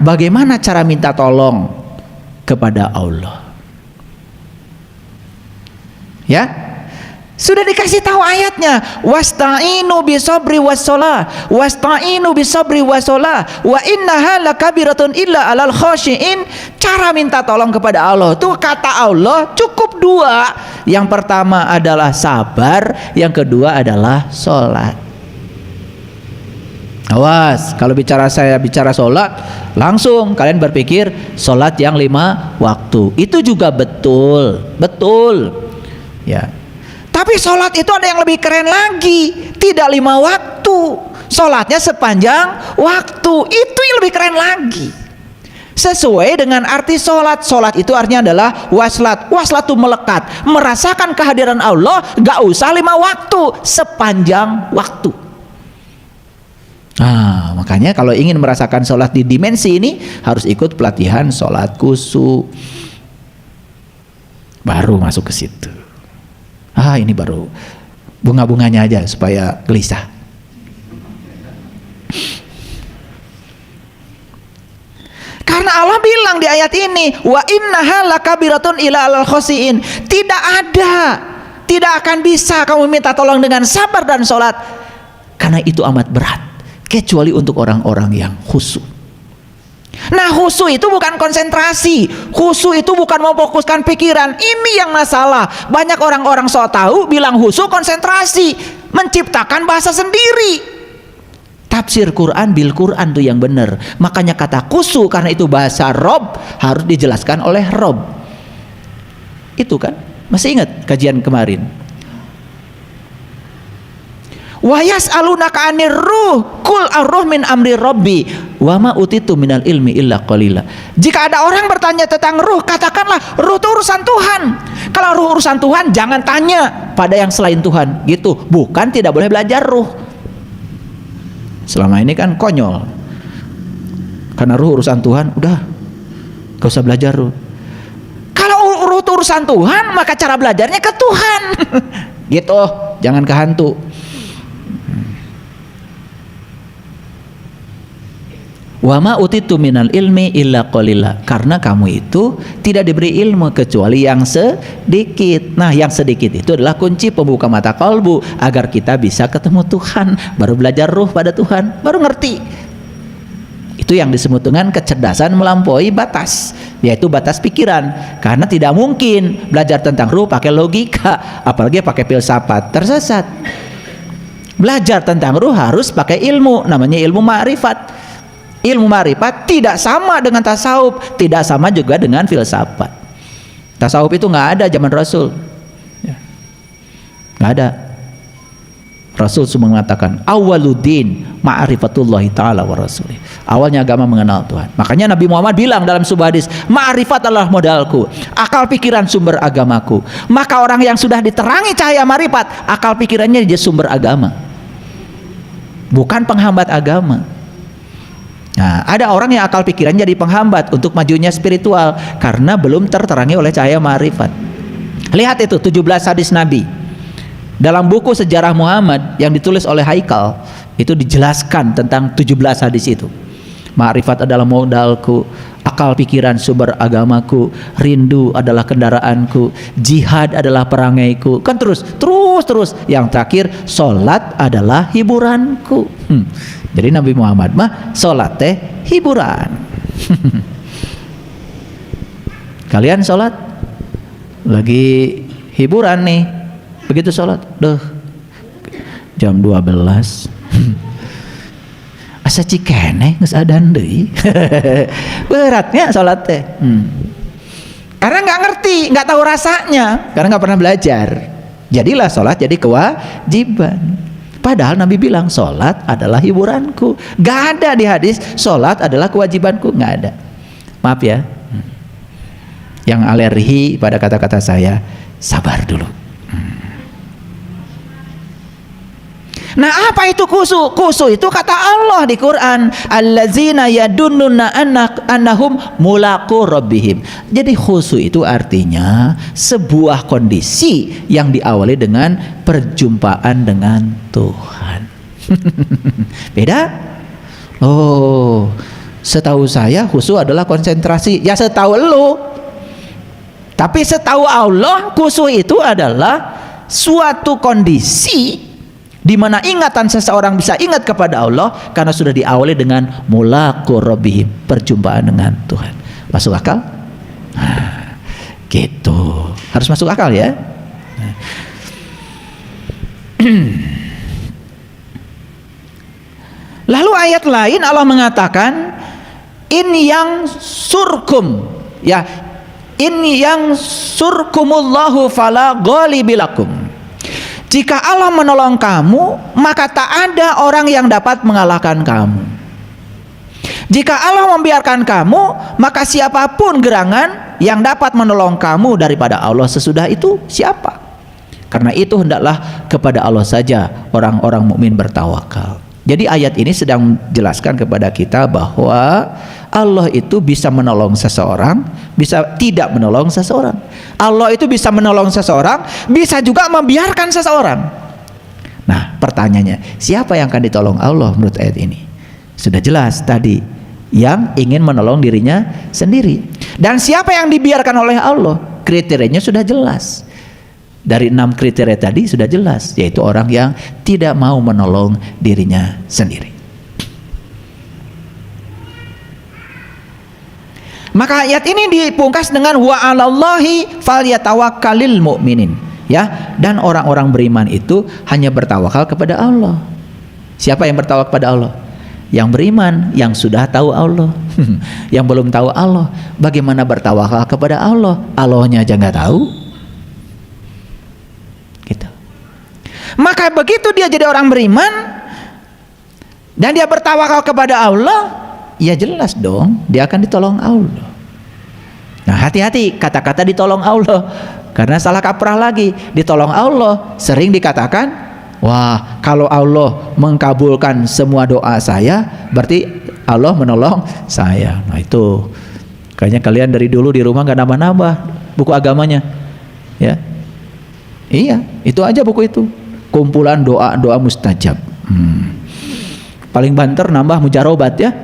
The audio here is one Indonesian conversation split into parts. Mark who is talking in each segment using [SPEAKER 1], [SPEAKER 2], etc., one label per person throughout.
[SPEAKER 1] bagaimana cara minta tolong kepada Allah. Ya, sudah dikasih tahu ayatnya, wasta'inu bisabri wassalah, wasta'inu bisabri wassalah, wa innaha lakabiratun illa alal khashiin. Cara minta tolong kepada Allah tuh kata Allah cukup dua. Yang pertama adalah sabar, yang kedua adalah sholat. Awas, kalau saya bicara sholat, langsung kalian berpikir sholat yang 5 waktu. Itu juga betul, ya. Tapi sholat itu ada yang lebih keren lagi, tidak 5 waktu, sholatnya sepanjang waktu. Itu yang lebih keren lagi. Sesuai dengan arti sholat. Sholat itu artinya adalah waslat. Waslat itu melekat, merasakan kehadiran Allah. Gak usah 5 waktu, sepanjang waktu. Nah, makanya kalau ingin merasakan sholat di dimensi ini harus ikut pelatihan sholat khusyuk, baru masuk ke situ. Ini baru bunga-bunganya aja supaya gelisah. Karena Allah bilang di ayat ini, wa innaha lakabiratun ila alal khasiin. Tidak akan bisa kamu minta tolong dengan sabar dan sholat, karena itu amat berat, kecuali untuk orang-orang yang khusyuk. Nah, khusyuk itu bukan konsentrasi, khusyuk itu bukan memfokuskan pikiran. Ini yang masalah. Banyak orang-orang sok tahu bilang khusyuk konsentrasi, menciptakan bahasa sendiri. Tafsir Quran bil Quran tuh yang benar. Makanya kata khusyuk karena itu bahasa Rob harus dijelaskan oleh Rob. Itu kan, masih ingat kajian kemarin? Wa yas'alunaka 'anir ruh qul ar-ruh min amri rabbi wa ma utitu minal ilmi illa qalila. Jika ada orang bertanya tentang ruh, katakanlah ruh itu urusan Tuhan. Kalau ruh urusan Tuhan, jangan tanya pada yang selain Tuhan, gitu. Bukan tidak boleh belajar ruh. Selama ini kan konyol, karena ruh urusan Tuhan, udah gak usah belajar ruh. Kalau ruh itu urusan Tuhan, maka cara belajarnya ke Tuhan. Gitu, jangan ke hantu. Wa ma utitu minal ilmi illa qalila. Karena kamu itu tidak diberi ilmu kecuali yang sedikit. Nah, yang sedikit itu adalah kunci pembuka mata kalbu agar kita bisa ketemu Tuhan. Baru belajar ruh pada Tuhan, baru ngerti. Itu yang disebut dengan kecerdasan melampaui batas, yaitu batas pikiran. Karena tidak mungkin belajar tentang ruh pakai logika, apalagi pakai filsafat, tersesat. Belajar tentang ruh harus pakai ilmu, namanya ilmu ma'rifat. Ilmu ma'rifat tidak sama dengan tasawuf, tidak sama juga dengan filsafat. Tasawuf itu nggak ada zaman Rasul, nggak ada. Rasul cuma mengatakan awaluddin ma'rifatullahi ta'ala wa rasulih. Awalnya agama mengenal Tuhan. Makanya Nabi Muhammad bilang dalam sebuah hadis, ma'rifat adalah modalku, akal pikiran sumber agamaku. Maka orang yang sudah diterangi cahaya ma'rifat, akal pikirannya jadi sumber agama, bukan penghambat agama. Nah, ada orang yang akal pikirannya jadi penghambat untuk majunya spiritual karena belum terterangi oleh cahaya ma'rifat. Lihat itu 17 hadis Nabi. Dalam buku Sejarah Muhammad yang ditulis oleh Haikal, itu dijelaskan tentang 17 hadis itu. Ma'rifat adalah modalku, akal pikiran sumber agamaku, rindu adalah kendaraanku, jihad adalah perangaiku. Kan terus. Yang terakhir, sholat adalah hiburanku. Jadi Nabi Muhammad mah sholat teh hiburan. Kalian sholat lagi hiburan nih, begitu sholat, jam 12 asa cikene geus adan deui. Beratnya sholat teh. Karena nggak ngerti, nggak tahu rasanya, karena nggak pernah belajar. Jadilah sholat jadi kewajiban. Padahal Nabi bilang sholat adalah hiburanku. Gak ada di hadis sholat adalah kewajibanku, nggak ada. Maaf ya, yang alergi pada kata-kata saya, sabar dulu. Nah, apa itu khusyuk? Khusyuk itu kata Allah di Quran, allazina yadunnuna annahum mulaqu rabbihim. Jadi khusyuk itu artinya sebuah kondisi yang diawali dengan perjumpaan dengan Tuhan. Beda? Oh, Setahu saya khusyuk adalah konsentrasi. Ya setahu lu. Tapi setahu Allah khusyuk itu adalah suatu kondisi di mana ingatan seseorang bisa ingat kepada Allah karena sudah diawali dengan mulaqur rabbihim, perjumpaan dengan Tuhan. Masuk akal? Nah, gitu. Harus masuk akal ya. Lalu ayat lain Allah mengatakan in yang surkum, ya, in yang surkumullahu fala ghalibilakum. Jika Allah menolong kamu, maka tak ada orang yang dapat mengalahkan kamu. Jika Allah membiarkan kamu, maka siapapun gerangan yang dapat menolong kamu daripada Allah sesudah itu siapa? Karena itu hendaklah kepada Allah saja orang-orang mukmin bertawakal. Jadi ayat ini sedang menjelaskan kepada kita bahwa Allah itu bisa menolong seseorang, bisa tidak menolong seseorang. Allah itu bisa menolong seseorang, bisa juga membiarkan seseorang. Nah, pertanyaannya, siapa yang akan ditolong Allah menurut ayat ini? Sudah jelas tadi, yang ingin menolong dirinya sendiri. Dan siapa yang dibiarkan oleh Allah? Kriterianya sudah jelas. Dari 6 kriteria tadi sudah jelas, yaitu orang yang tidak mau menolong dirinya sendiri. Maka ayat ini dipungkas dengan wa 'alallahi falyatawakkalul mu'minin, ya, dan orang-orang beriman itu hanya bertawakal kepada Allah. Siapa yang bertawakal kepada Allah? Yang beriman, yang sudah tahu Allah. Yang belum tahu Allah, bagaimana bertawakal kepada Allah? Allahnya aja nggak tahu. Gitu. Maka begitu dia jadi orang beriman dan dia bertawakal kepada Allah, ya jelas dong dia akan ditolong Allah. Nah, hati-hati kata-kata ditolong Allah, karena salah kaprah lagi. Ditolong Allah sering dikatakan, wah, kalau Allah mengkabulkan semua doa saya, berarti Allah menolong saya. Nah, itu kayaknya kalian dari dulu di rumah nggak nambah-nambah buku agamanya, ya. Iya, itu aja buku itu, kumpulan doa-doa mustajab. Paling banter nambah mujarobat ya.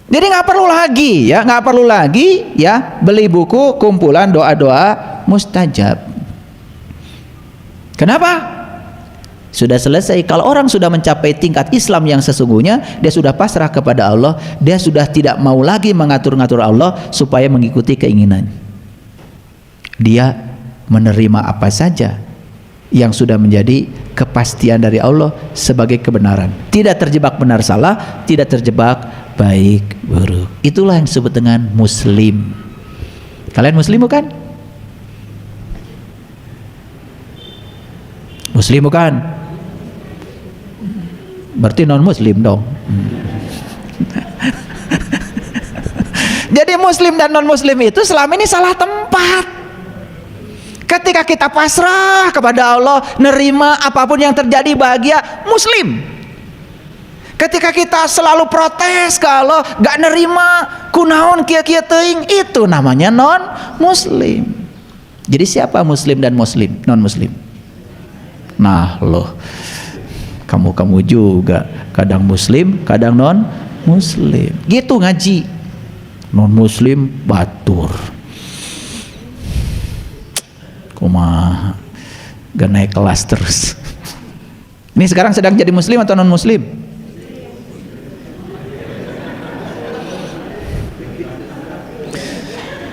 [SPEAKER 1] Jadi nggak perlu lagi ya, nggak perlu lagi ya beli buku kumpulan doa-doa mustajab. Kenapa? Sudah selesai. Kalau orang sudah mencapai tingkat Islam yang sesungguhnya, dia sudah pasrah kepada Allah, dia sudah tidak mau lagi mengatur-ngatur Allah supaya mengikuti keinginan. Dia menerima apa saja yang sudah menjadi kepastian dari Allah sebagai kebenaran. Tidak terjebak benar salah, tidak terjebak baik buruk. Itulah yang disebut dengan muslim. Kalian muslim bukan? Muslim bukan? Berarti non muslim dong. Jadi muslim dan non muslim itu selama ini salah tempat. Ketika kita pasrah kepada Allah, nerima apapun yang terjadi, bahagia, muslim. Ketika kita selalu protes ke Allah, gak nerima, kunaon kia-kia teuing, itu namanya non muslim. Jadi siapa muslim dan muslim, non muslim? Nah loh, kamu juga kadang muslim, kadang non muslim. Gitu ngaji. Non muslim batur. Kumaha, gak naik kelas terus. Ini sekarang sedang jadi muslim atau non muslim?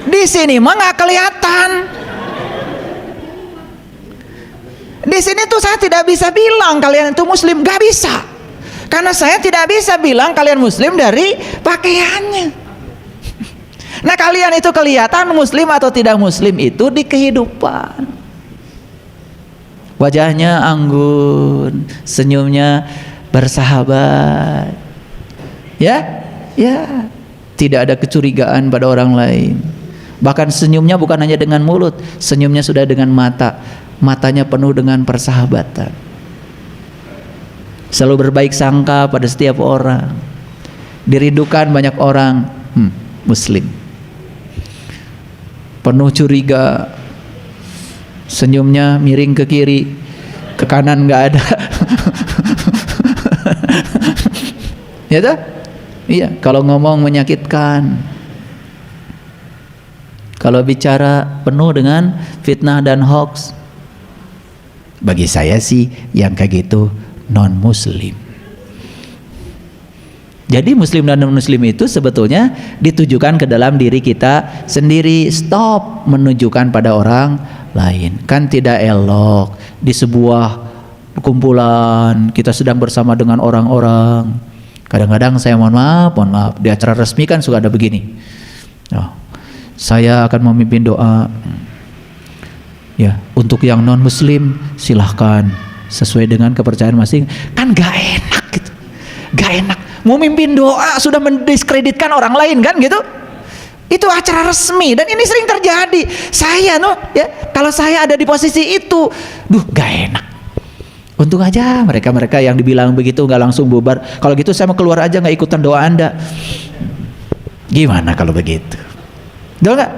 [SPEAKER 1] Di sini mah nggak kelihatan. Di sini tuh saya tidak bisa bilang kalian itu muslim, gak bisa. Karena saya tidak bisa bilang kalian muslim dari pakaiannya. Nah, kalian itu kelihatan muslim atau tidak muslim itu di kehidupan. Wajahnya anggun, senyumnya bersahabat. Ya, ya, tidak ada kecurigaan pada orang lain. Bahkan senyumnya bukan hanya dengan mulut, senyumnya sudah dengan mata. Matanya penuh dengan persahabatan. Selalu berbaik sangka pada setiap orang. Dirindukan banyak orang. Muslim. Penuh curiga, senyumnya miring ke kiri, ke kanan nggak ada. Ya toh? Iya, kalau ngomong menyakitkan, kalau bicara penuh dengan fitnah dan hoax. Bagi saya sih yang kayak gitu non muslim. Jadi muslim dan non muslim itu sebetulnya ditujukan ke dalam diri kita sendiri. Stop menunjukkan pada orang lain. Kan tidak elok di sebuah kumpulan kita sedang bersama dengan orang-orang. Kadang-kadang saya mohon maaf di acara resmi kan suka ada begini. Oh, saya akan memimpin doa. Ya, untuk yang non muslim silahkan sesuai dengan kepercayaan masing. Kan gak enak gitu, gak enak. Mau mimpin doa sudah mendiskreditkan orang lain kan gitu. Itu acara resmi dan ini sering terjadi. Saya ya, kalau saya ada di posisi itu, gak enak. Untung aja mereka yang dibilang begitu gak langsung bubar. Kalau gitu saya mau keluar aja, gak ikutan doa Anda. Gimana kalau begitu? Betul gak?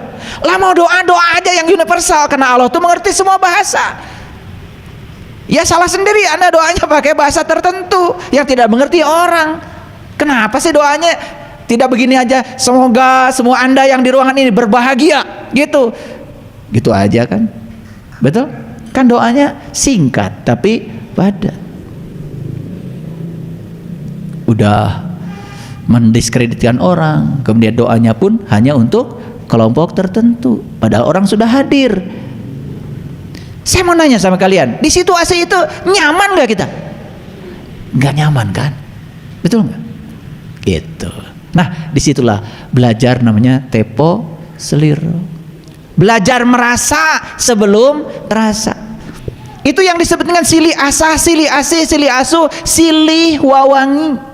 [SPEAKER 1] Lah mau doa aja yang universal, karena Allah tuh mengerti semua bahasa. Ya salah sendiri Anda doanya pakai bahasa tertentu yang tidak mengerti orang. Kenapa sih doanya tidak begini aja? Semoga semua Anda yang di ruangan ini berbahagia gitu. Gitu aja kan? Betul? Kan doanya singkat tapi padat. Udah mendiskreditkan orang, kemudian doanya pun hanya untuk kelompok tertentu, padahal orang sudah hadir. Saya mau nanya sama kalian, di situasi itu nyaman gak kita? Gak nyaman kan? Betul gak? Gitu. Nah, disitulah belajar namanya tepo seliro. Belajar merasa sebelum terasa. Itu yang disebut dengan silih asah, silih asih, silih asuh, silih wawangi.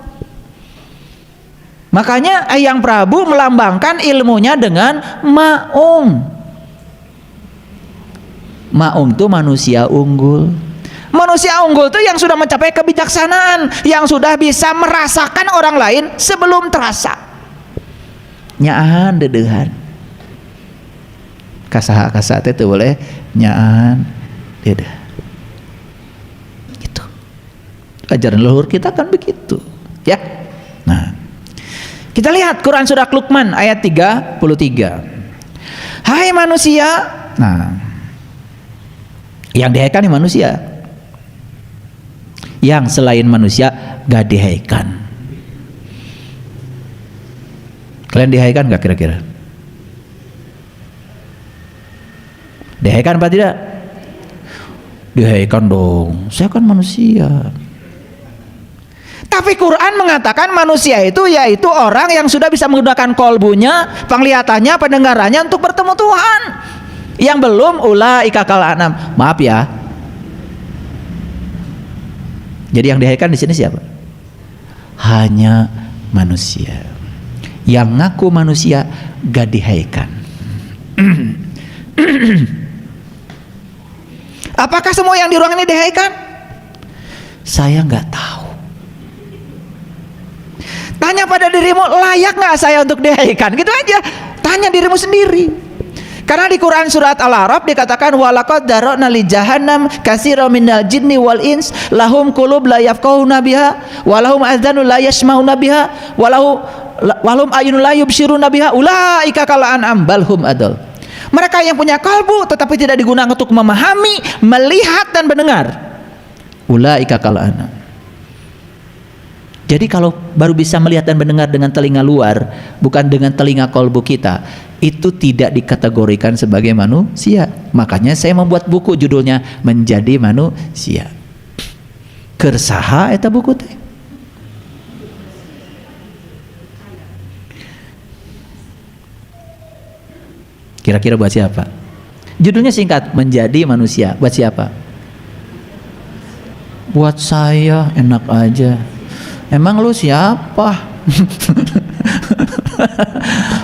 [SPEAKER 1] Makanya Eyang Prabu melambangkan ilmunya dengan maung. Maung itu manusia unggul. Manusia unggul itu yang sudah mencapai kebijaksanaan, yang sudah bisa merasakan orang lain sebelum terasa. Nyaan dedehan. Kasaha itu boleh nyaan dedeh. Gitu. Ajaran leluhur kita kan begitu, ya. Nah, kita lihat Quran surah Luqman ayat 33. Hai manusia, nah, yang dihaikan manusia, yang selain manusia gak dihaikan. Kalian dihaikan gak kira-kira? Dihaikan apa tidak? Dihaikan dong, saya kan manusia. Tapi Quran mengatakan manusia itu yaitu orang yang sudah bisa menggunakan kolbunya, penglihatannya, pendengarannya untuk bertemu Tuhan. Yang belum ulaika kal anam. Maaf ya. Jadi yang dihaikan di sini siapa? Hanya manusia. Yang ngaku manusia gak dihaikan. Apakah semua yang di ruang ini dihaikan? Saya nggak tahu. Tanya pada dirimu, layak nggak saya untuk dihaikan? Gitu aja. Tanya dirimu sendiri. Karena di Quran surat Al-A'raf dikatakan walaqad dara'na li jahannam katsiran minal jinni wal ins lahum qulub la yafqahuna biha wa lahum adzanu la yasma'una biha wa lahum ayunun la yubsiruna biha ulaika kal an'am bal hum adall. Mereka yang punya kalbu tetapi tidak digunakan untuk memahami, melihat dan mendengar. Ulaika kal an'am. Jadi kalau baru bisa melihat dan mendengar dengan telinga luar, bukan dengan telinga kalbu kita, itu tidak dikategorikan sebagai manusia. Makanya saya membuat buku judulnya Menjadi Manusia. Kersaha eta buku teh. Kira-kira buat siapa? Judulnya singkat, Menjadi Manusia. Buat siapa? Buat saya, enak aja. Emang lu siapa?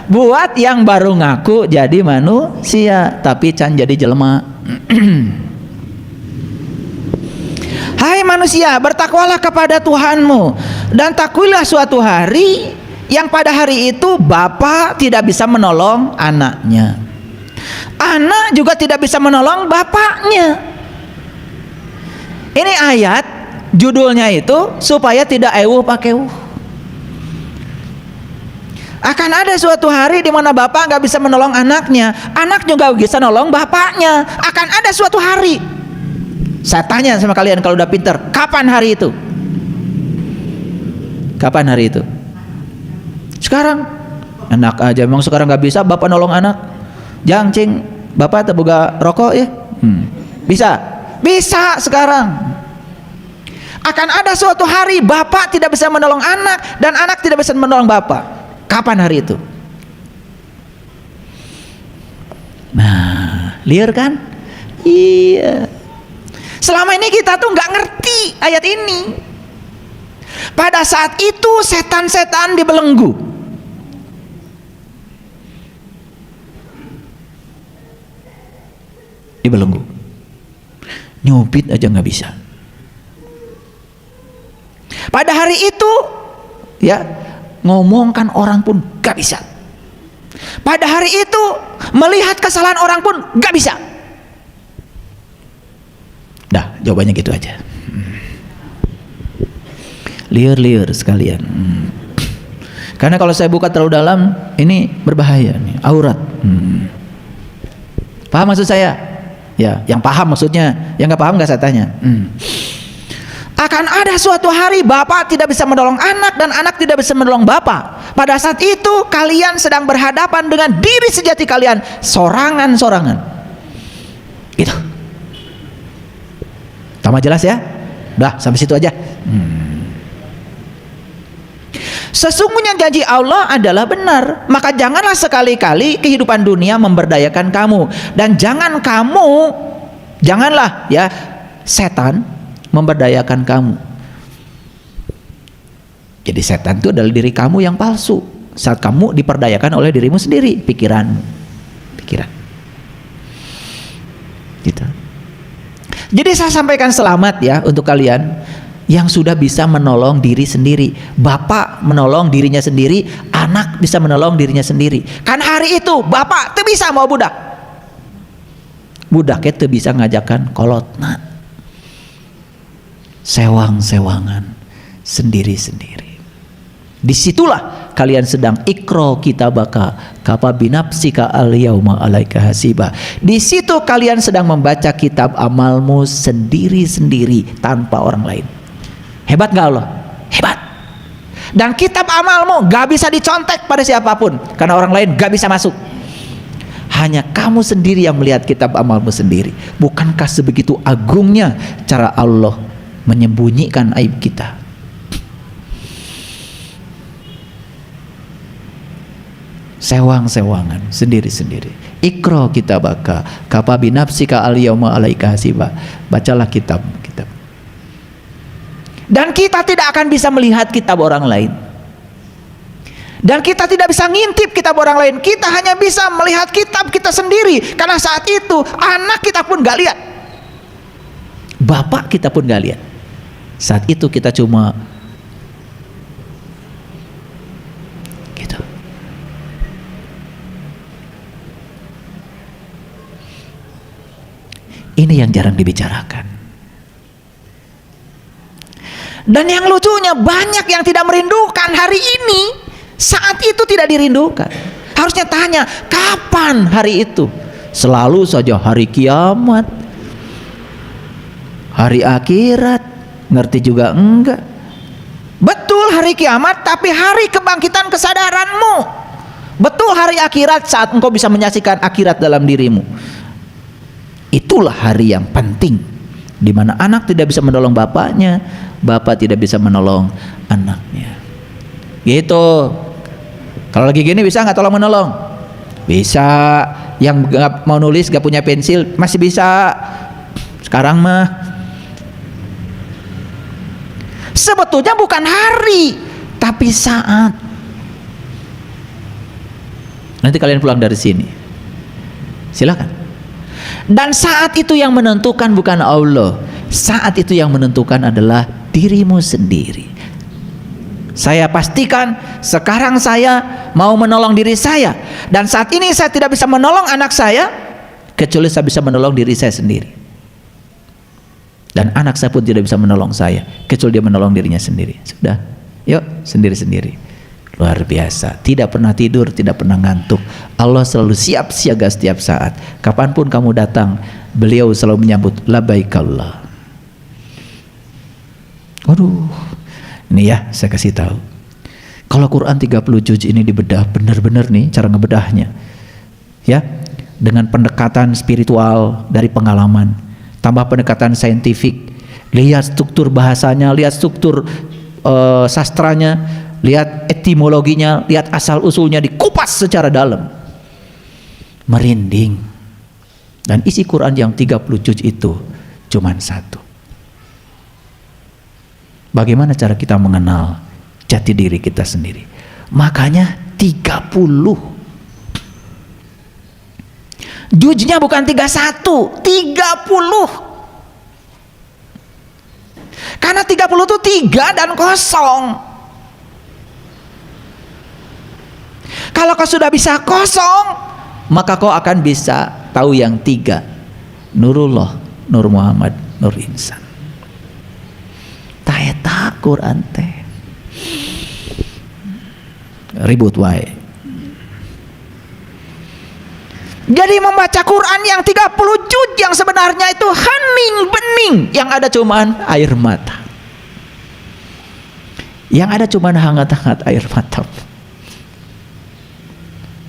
[SPEAKER 1] Buat yang baru ngaku jadi manusia tapi can jadi jelema. Hai manusia, bertakwalah kepada Tuhanmu dan takuilah suatu hari yang pada hari itu bapak tidak bisa menolong anaknya, anak juga tidak bisa menolong bapaknya. Ini ayat judulnya itu supaya tidak ewuh pakewuh. Akan ada suatu hari di mana bapak nggak bisa menolong anaknya, anak juga bisa nolong bapaknya. Akan ada suatu hari. Saya tanya sama kalian kalau udah pinter, kapan hari itu? Kapan hari itu? Sekarang. Enak aja, memang sekarang nggak bisa bapak nolong anak. Jangcing, bapak terbuka rokok ya? Bisa, bisa sekarang. Akan ada suatu hari bapak tidak bisa menolong anak dan anak tidak bisa menolong bapak. Kapan hari itu? Nah, liar kan? Iya. Selama ini kita tuh nggak ngerti ayat ini. Pada saat itu setan-setan dibelenggu. Dibelenggu. Nyubit aja nggak bisa. Pada hari itu, ya, ngomongkan orang pun gak bisa. Pada hari itu melihat kesalahan orang pun gak bisa. Dah, jawabannya gitu aja. Liar-liar sekalian. Karena kalau saya buka terlalu dalam, ini berbahaya nih, aurat. Paham maksud saya? Ya, yang paham maksudnya, yang nggak paham nggak saya tanya. Akan ada suatu hari bapak tidak bisa menolong anak dan anak tidak bisa menolong bapak. Pada saat itu kalian sedang berhadapan dengan diri sejati kalian, sorangan-sorangan. Gitu. Tambah jelas ya? Udah sampai situ aja. Sesungguhnya janji Allah adalah benar, maka janganlah sekali-kali kehidupan dunia memberdayakan kamu, dan janganlah ya setan memberdayakan kamu. Jadi setan itu adalah diri kamu yang palsu saat kamu diperdayakan oleh dirimu sendiri, pikiran gitu. Jadi saya sampaikan selamat ya untuk kalian yang sudah bisa menolong diri sendiri. Bapak menolong dirinya sendiri, anak bisa menolong dirinya sendiri. Kan hari itu bapak tuh bisa mau budak itu bisa ngajakan kolotna, sewang-sewangan sendiri-sendiri. Disitulah kalian sedang ikro kitabaka kafa binafsika al yauma alaika hasiba. Di situ kalian sedang membaca kitab amalmu sendiri-sendiri tanpa orang lain. Hebat gak Allah? Hebat. Dan kitab amalmu gak bisa dicontek pada siapapun, karena orang lain gak bisa masuk. Hanya kamu sendiri yang melihat kitab amalmu sendiri. Bukankah sebegitu agungnya cara Allah menyembunyikan aib kita? Sewang-sewangan sendiri-sendiri. Ikro kitabaka kafa binafsika al yauma alaika hasiba. Bacalah kitab. Dan kita tidak akan bisa melihat kitab orang lain, dan kita tidak bisa ngintip kitab orang lain. Kita hanya bisa melihat kitab kita sendiri, karena saat itu anak kita pun gak lihat, bapak kita pun gak lihat. Saat itu kita cuma gitu. Ini yang jarang dibicarakan. Dan yang lucunya banyak yang tidak merindukan hari ini. Saat itu tidak dirindukan. Harusnya tanya, kapan hari itu? Selalu saja hari kiamat, hari akhirat. Ngerti juga enggak? Betul hari kiamat, tapi hari kebangkitan kesadaranmu. Betul hari akhirat, saat engkau bisa menyaksikan akhirat dalam dirimu. Itulah hari yang penting, di mana anak tidak bisa menolong bapaknya, bapak tidak bisa menolong anaknya. Gitu. Kalau lagi gini bisa nggak tolong menolong? Bisa. Yang nggak mau nulis, nggak punya pensil masih bisa. Sekarang mah sebetulnya bukan hari, tapi saat. Nanti kalian pulang dari sini, silakan. Dan saat itu yang menentukan bukan Allah. Saat itu yang menentukan adalah dirimu sendiri. Saya pastikan sekarang saya mau menolong diri saya, dan saat ini saya tidak bisa menolong anak saya kecuali saya bisa menolong diri saya sendiri. Dan anak saya pun tidak bisa menolong saya kecuali dia menolong dirinya sendiri. Sudah, yuk sendiri-sendiri. Luar biasa, tidak pernah tidur, tidak pernah ngantuk. Allah selalu siap siaga setiap saat. Kapanpun kamu datang, beliau selalu menyambut labbaik Allah. Waduh, ini ya saya kasih tahu. Kalau Quran 30 juz ini dibedah benar-benar nih cara ngebedahnya. Ya, dengan pendekatan spiritual dari pengalaman, tambah pendekatan saintifik, lihat struktur bahasanya, lihat struktur sastranya, lihat etimologinya, lihat asal usulnya, dikupas secara dalam, merinding. Dan isi Quran yang 30 juz itu cuman satu. Bagaimana cara kita mengenal jati diri kita sendiri? Makanya 30 juznya, bukan 31, 30. Karena 30 itu 3 dan kosong. Kalau kau sudah bisa kosong, maka kau akan bisa tahu yang 3. Nurullah, Nur Muhammad, Nur Insan. Taeta Quran teh ribut wae. Jadi membaca Quran yang 30 juz yang sebenarnya itu hening bening, yang ada cuman air mata. Yang ada cuman hangat-hangat air mata.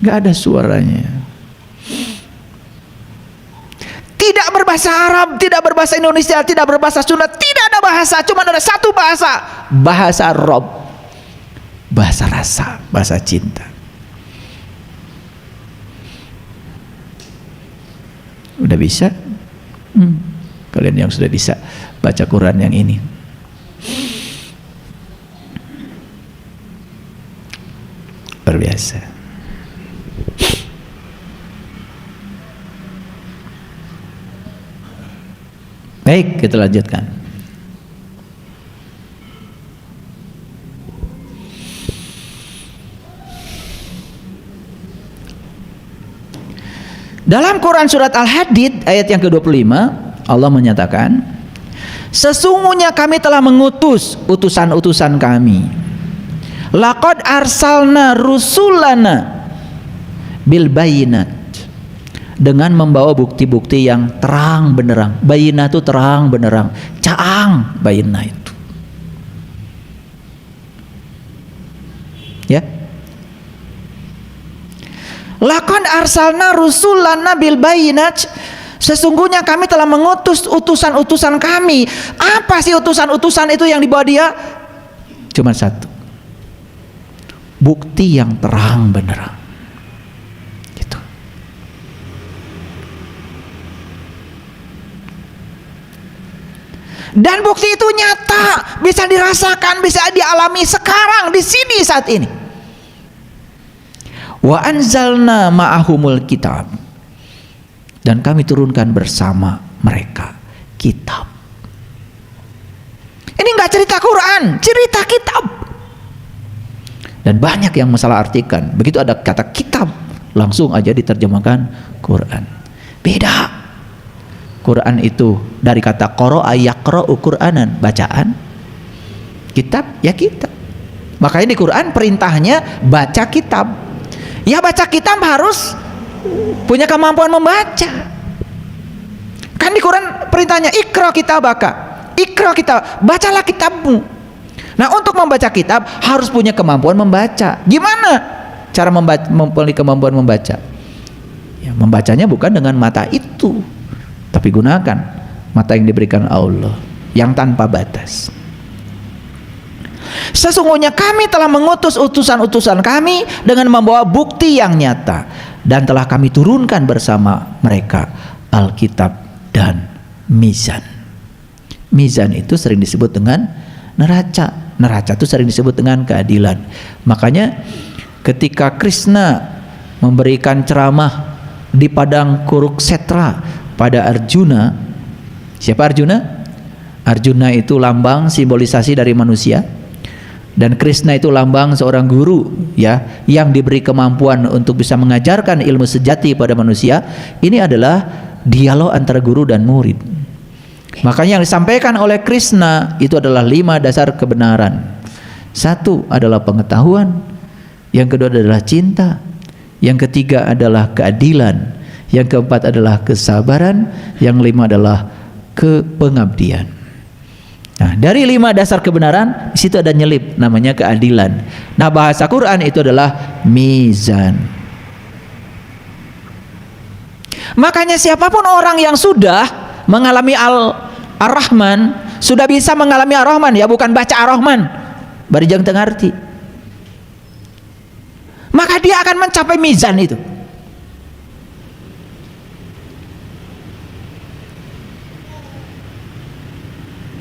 [SPEAKER 1] Gak ada suaranya. Tidak berbahasa Arab, tidak berbahasa Indonesia, tidak berbahasa Sunda, tidak ada bahasa, cuma ada satu bahasa, bahasa Rob, bahasa rasa, bahasa cinta. Udah bisa? Kalian yang sudah bisa baca Quran yang ini. Luar biasa. Baik, kita lanjutkan. Dalam Quran surat Al-Hadid ayat yang ke-25, Allah menyatakan, sesungguhnya kami telah mengutus utusan-utusan kami. Laqad arsalna rusulana bil bayinat, dengan membawa bukti-bukti yang terang benderang. Bayinah itu terang benderang, caang bayinah itu. Ya. Laqad arsalna rusulana bil bayinat, sesungguhnya kami telah mengutus utusan-utusan kami. Apa sih utusan-utusan itu yang dibawa dia? Cuma satu, bukti yang terang benderang. Gitu. Dan bukti itu nyata, bisa dirasakan, bisa dialami sekarang di sini saat ini. Wa anzalna ma'ahumul kitab, dan kami turunkan bersama mereka kitab. Ini enggak cerita Quran, cerita kitab. Dan banyak yang masalah artikan. Begitu ada kata kitab, langsung aja diterjemahkan Quran. Beda. Quran itu dari kata qara'a yaqra'u Qur'anan, bacaan. Kitab ya kitab. Makanya di Quran perintahnya baca kitab. Ya baca kitab harus punya kemampuan membaca. Kan di Quran perintahnya ikra kitabaka, ikra kitab, bacalah kitabmu. Nah, untuk membaca kitab harus punya kemampuan membaca. Gimana cara mempunyai kemampuan membaca? Ya, membacanya bukan dengan mata itu, tapi gunakan mata yang diberikan Allah, yang tanpa batas. Sesungguhnya kami telah mengutus utusan-utusan kami dengan membawa bukti yang nyata, dan telah kami turunkan bersama mereka Alkitab dan mizan. Mizan itu sering disebut dengan neraca. Neraca itu sering disebut dengan keadilan. Makanya ketika Krishna memberikan ceramah di padang Kuruksetra pada Arjuna, siapa Arjuna? Arjuna itu lambang simbolisasi dari manusia. Dan Krishna itu lambang seorang guru, ya, yang diberi kemampuan untuk bisa mengajarkan ilmu sejati pada manusia. Ini adalah dialog antara guru dan murid. Makanya yang disampaikan oleh Krishna itu adalah 5 dasar kebenaran. 1 adalah pengetahuan, yang kedua adalah cinta, yang ketiga adalah keadilan, yang keempat adalah kesabaran, yang kelima adalah pengabdian. Nah, dari 5 dasar kebenaran, di situ ada nyelip namanya keadilan. Nah, bahasa Quran itu adalah mizan. Makanya siapapun orang yang sudah mengalami Ar-Rahman, sudah bisa mengalami Ar-Rahman, ya bukan baca Ar-Rahman, barijang teu ngarti, maka dia akan mencapai mizan itu.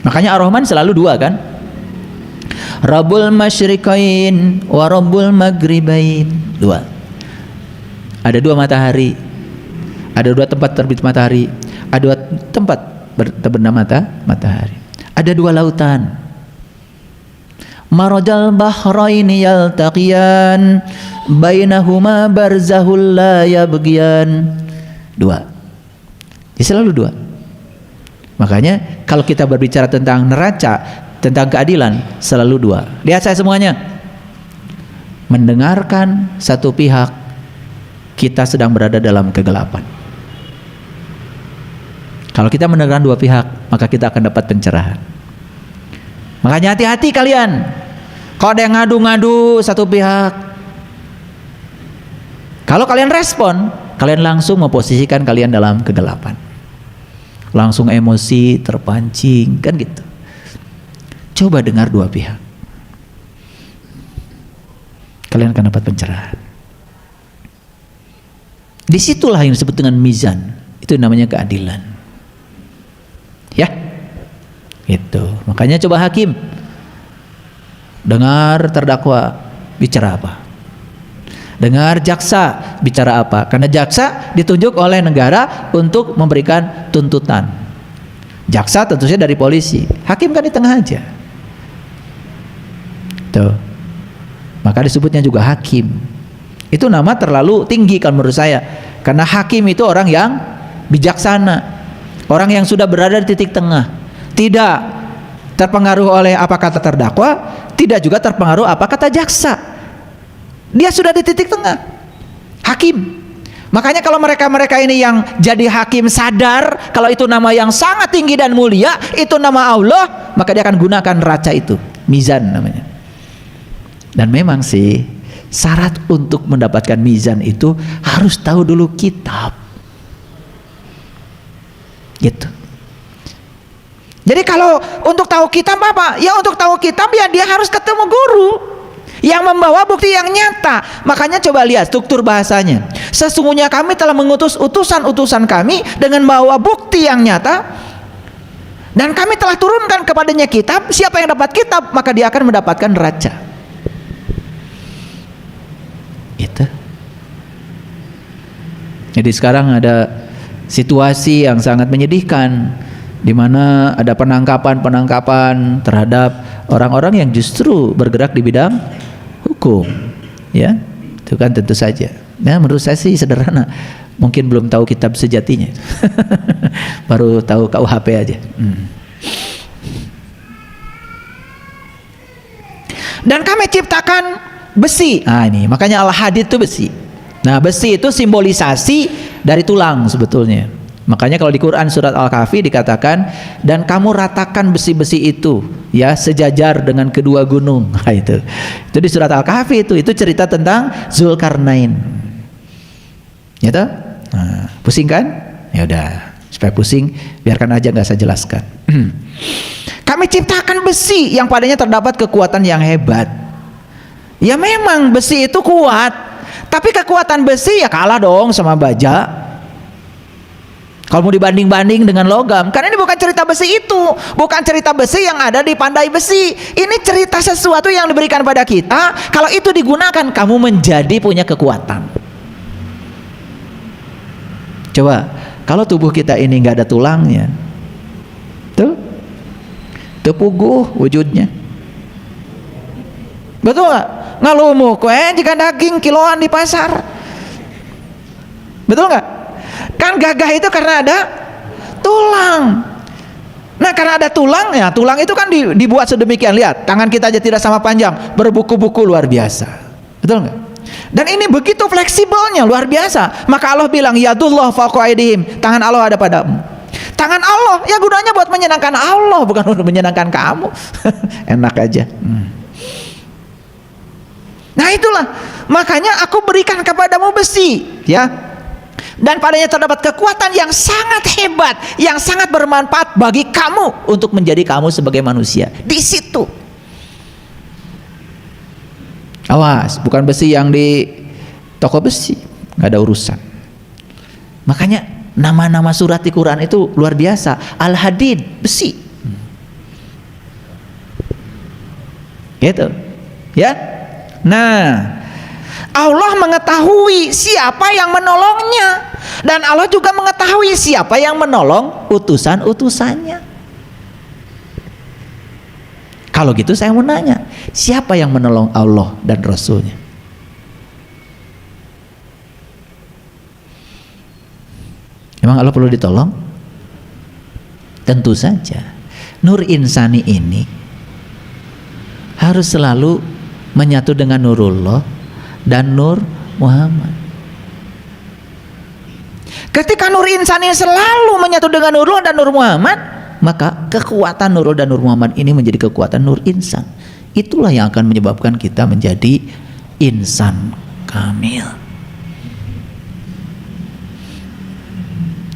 [SPEAKER 1] Makanya Ar-Rahman selalu 2 kan? Rabbul masyriqain wa Rabbul maghribain. 2. Ada 2 matahari. Ada 2 tempat terbit matahari. Ada 2 tempat terbenam matahari. Ada 2 lautan. Marajal bahraini yaltaqiyan bainahuma barzahul la yabghiyan. 2. Jadi selalu 2. Makanya kalau kita berbicara tentang neraca, tentang keadilan, selalu 2. Lihat saya semuanya. Mendengarkan satu pihak, kita sedang berada dalam kegelapan. Kalau kita mendengarkan 2 pihak, maka kita akan dapat pencerahan. Makanya hati-hati kalian. Kalau ada yang ngadu-ngadu satu pihak, kalau kalian respon, kalian langsung memposisikan kalian dalam kegelapan. Langsung emosi, terpancing, kan gitu. Coba dengar 2 pihak, kalian akan dapat pencerahan. Disitulah yang disebut dengan mizan. Itu namanya keadilan. Ya, itu. Makanya coba hakim dengar terdakwa bicara apa, dengar jaksa bicara apa, karena jaksa ditunjuk oleh negara untuk memberikan tuntutan. Jaksa tentu saja dari polisi, hakim kan di tengah aja. Tuh. Maka disebutnya juga hakim. Itu nama terlalu tinggi kalau menurut saya, karena hakim itu orang yang bijaksana, orang yang sudah berada di titik tengah, tidak terpengaruh oleh apa kata terdakwa, tidak juga terpengaruh apa kata jaksa. Dia sudah di titik tengah, hakim. Makanya kalau mereka ini yang jadi hakim sadar kalau itu nama yang sangat tinggi dan mulia, itu nama Allah, maka dia akan gunakan neraca itu, mizan namanya. Dan memang sih syarat untuk mendapatkan mizan itu harus tahu dulu kitab, gitu. Jadi kalau untuk tahu kitab apa? Ya untuk tahu kitab ya dia harus ketemu guru yang membawa bukti yang nyata. Makanya coba lihat struktur bahasanya. Sesungguhnya kami telah mengutus utusan-utusan kami dengan membawa bukti yang nyata, dan kami telah turunkan kepadanya kitab. Siapa yang dapat kitab, maka dia akan mendapatkan neraca. Itu. Jadi sekarang ada situasi yang sangat menyedihkan, di mana ada penangkapan terhadap orang-orang yang justru bergerak di bidang hukum, ya, itu kan tentu saja. Nah, menurut saya sih sederhana, mungkin belum tahu kitab sejatinya, baru tahu KUHP aja. Dan kami ciptakan besi. Nah ini, makanya al-hadid itu besi. Nah besi itu simbolisasi dari tulang sebetulnya. Makanya kalau di Quran surat Al-Kahfi dikatakan, dan kamu ratakan besi-besi itu ya sejajar dengan kedua gunung. Nah, itu di surat Al-Kahfi itu cerita tentang Zulkarnain. Ya toh? Nah, pusing kan? Ya udah, supaya pusing biarkan aja, nggak saya jelaskan. Kami ciptakan besi yang padanya terdapat kekuatan yang hebat. Ya memang besi itu kuat, tapi kekuatan besi ya kalah dong sama baja. Kalau mau dibanding-banding dengan logam, karena ini bukan cerita besi itu, bukan cerita besi yang ada di pandai besi. Ini cerita sesuatu yang diberikan pada kita. Kalau itu digunakan, kamu menjadi punya kekuatan. Coba, kalau tubuh kita ini nggak ada tulangnya, tuh puguh wujudnya. Betul nggak? Ngalumuh kue jika daging kiloan di pasar. Betul nggak? Kan gagah itu karena ada tulang. Nah karena ada tulang, ya tulang itu kan dibuat sedemikian. Lihat, tangan kita aja tidak sama panjang, berbuku-buku luar biasa. Betul nggak? Dan ini begitu fleksibelnya, luar biasa. Maka Allah bilang, yadullah fawqa aydihim, tangan Allah ada padamu. Tangan Allah ya gunanya buat menyenangkan Allah, bukan untuk menyenangkan kamu. Enak aja. Nah itulah, makanya aku berikan kepadamu besi, ya, dan padanya terdapat kekuatan yang sangat hebat, yang sangat bermanfaat bagi kamu untuk menjadi kamu sebagai manusia. Di situ. Awas, bukan besi yang di toko besi, nggak ada urusan. Makanya nama-nama surat di Quran itu luar biasa. Al-Hadid, besi. Gitu. Ya. Nah, Allah mengetahui siapa yang menolongnya, dan Allah juga mengetahui siapa yang menolong utusan-utusannya. Kalau gitu saya mau nanya, siapa yang menolong Allah dan Rasulnya? Emang Allah perlu ditolong? Tentu saja. Nur insani ini harus selalu menyatu dengan Nurullah dan Nur Muhammad. Ketika Nur insani selalu menyatu dengan Nurullah dan Nur Muhammad, maka kekuatan Nurul dan Nur Muhammad ini menjadi kekuatan Nur insan. Itulah yang akan menyebabkan kita menjadi insan kamil.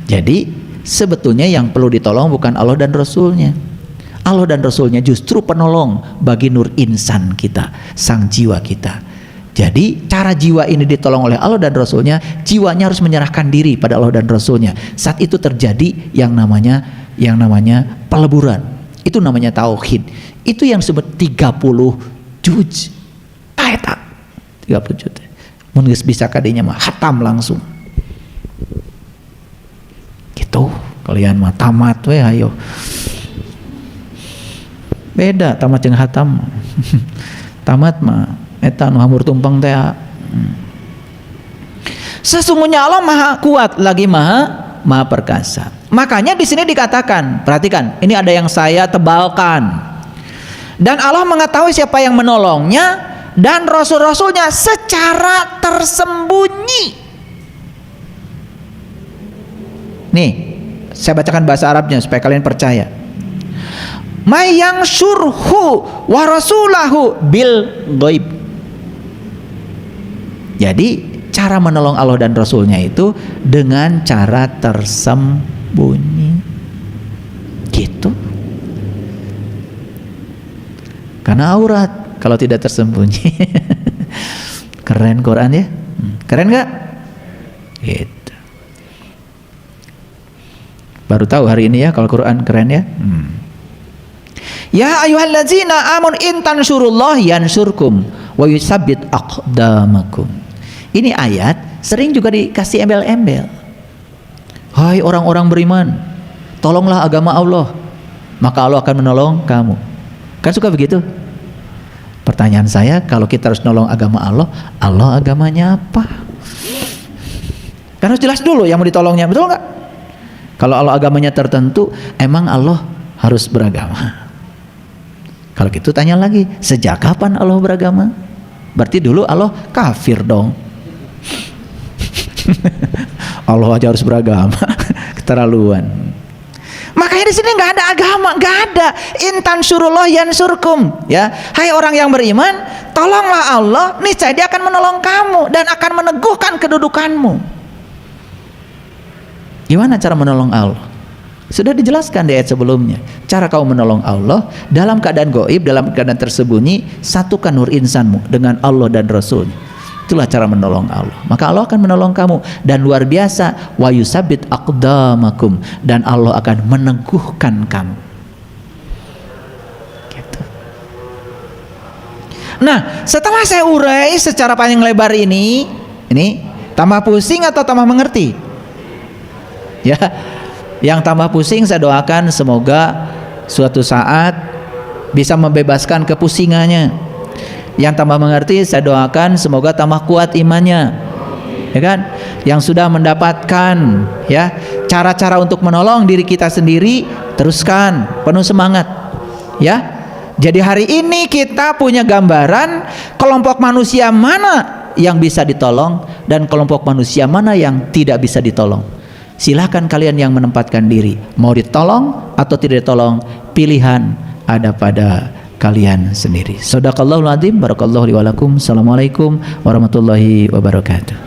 [SPEAKER 1] Jadi sebetulnya yang perlu ditolong bukan Allah dan Rasulnya. Allah dan Rasulnya justru penolong bagi nur insan kita, sang jiwa kita. Jadi cara jiwa ini ditolong oleh Allah dan Rasulnya, jiwanya harus menyerahkan diri pada Allah dan Rasulnya. Saat itu terjadi yang namanya peleburan. Itu namanya tauhid. Itu yang disebut 30 juz. Eta 30 juz. Mun geus bisa kadinya mah hatam langsung. Gitu. Kalian mah tamat we ayo. Beda tamat jeung hatam. Tamat mah eta nu hamur tumpang teh. Sesungguhnya Allah Maha Kuat lagi Maha perkasa. Makanya di sini dikatakan, perhatikan, ini ada yang saya tebalkan. Dan Allah mengetahui siapa yang menolongnya dan rasul-rasulnya secara tersembunyi. Nih, saya bacakan bahasa Arabnya supaya kalian percaya. May yansurhu wa rasulahu bil ghaib. Jadi cara menolong Allah dan Rasulnya itu dengan cara tersembunyi, gitu. Karena aurat kalau tidak tersembunyi. Keren Quran ya, keren nggak? Gitu. Baru tahu hari ini ya kalau Quran keren ya. Ya ayyuhallazina amun in tansurullah yansurkum wa yusabbit aqdamakum. Ini ayat sering juga dikasih embel-embel. Hai orang-orang beriman, tolonglah agama Allah, maka Allah akan menolong kamu. Kan suka begitu? Pertanyaan saya, kalau kita harus nolong agama Allah, Allah agamanya apa? Kan harus jelas dulu yang mau ditolongnya, betul nggak? Kalau Allah agamanya tertentu, emang Allah harus beragama? Kalau gitu tanya lagi, sejak kapan Allah beragama? Berarti dulu Allah kafir dong. Allah aja harus beragama. Keterlaluan. Makanya di sini nggak ada agama, nggak ada. Intan surullah yansurkum, ya. Hai orang yang beriman, tolonglah Allah, niscaya Dia akan menolong kamu dan akan meneguhkan kedudukanmu. Gimana cara menolong Allah? Sudah dijelaskan di ayat sebelumnya. Cara kau menolong Allah dalam keadaan gaib, dalam keadaan tersembunyi, satukan nur insanmu dengan Allah dan Rasul. Itulah cara menolong Allah. Maka Allah akan menolong kamu, dan luar biasa, wa yusabbit aqdamakum, dan Allah akan meneguhkan kamu. Gitu. Nah, setelah saya urai secara panjang lebar ini tambah pusing atau tambah mengerti? Ya. Yang tambah pusing saya doakan semoga suatu saat bisa membebaskan kepusingannya. Yang tambah mengerti saya doakan semoga tambah kuat imannya. Ya kan? Yang sudah mendapatkan ya cara-cara untuk menolong diri kita sendiri, teruskan, penuh semangat. Ya. Jadi hari ini kita punya gambaran kelompok manusia mana yang bisa ditolong dan kelompok manusia mana yang tidak bisa ditolong. Silahkan kalian yang menempatkan diri, mau ditolong atau tidak ditolong, pilihan ada pada kalian sendiri. Shadaqallahul adzim, barakallahu li wa lakum. Assalamualaikum warahmatullahi wabarakatuh.